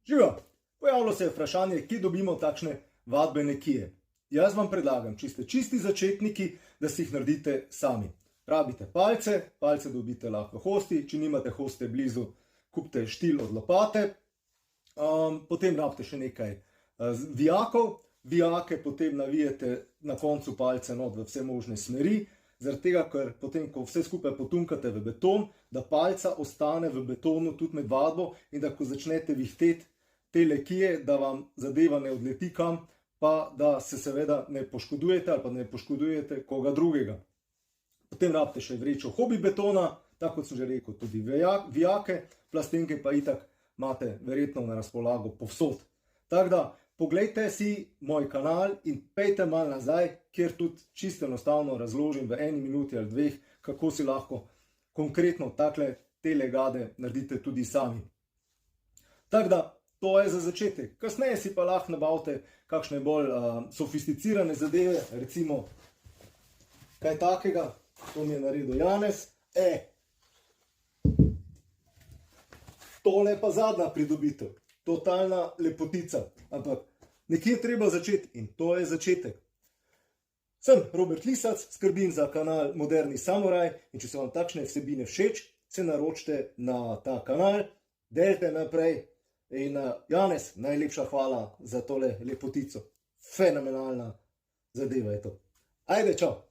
Živijo, pojavilo se je vprašanje, kje dobimo takšne vadbene kije. Jaz vam predlagam, če ste čisti začetniki, da si jih naredite sami. Rabite palce, palce dobite lahko hosti, če nimate hoste blizu, kupite štil od lopate. Potem rabite še nekaj vijakov, vijake potem navijete na koncu palce not v vse možne smeri, zaradi tega, ker potem, ko vse skupaj potunkate v beton, da palca ostane v betonu tudi med vadbo in da ko začnete vihteti te lekije, da vam zadeva ne odleti kam, pa da se seveda ne poškodujete ali pa ne poškodujete koga drugega. Potem rabite še vrečo hobi betona, tako kot sem že rekel, tudi vijake, plastenke pa itak imate verjetno na razpolago povsod. Tako da, poglejte si moj kanal in pejte malo nazaj, kjer tudi čisto enostavno razložim v 1 minuti ali 2, kako si lahko konkretno takle te legade naredite tudi sami. Tako da, to je za začetek. Kasneje si pa lahko nabavite kakšne bolj sofisticirane zadeve, recimo kaj takega, to mi je naredil Janez. Tole je pa zadnja pridobitev, totalna lepotica, ampak nekje treba začeti in to je začetek. Sem Robert Lisac, skrbim za kanal Moderni Samuraj in če so vam takšne vsebine všeč, se naročite na ta kanal, delite naprej. In Janez, najlepša hvala za tole lepotico. Fenomenalna zadeva je to. Ajde, čau!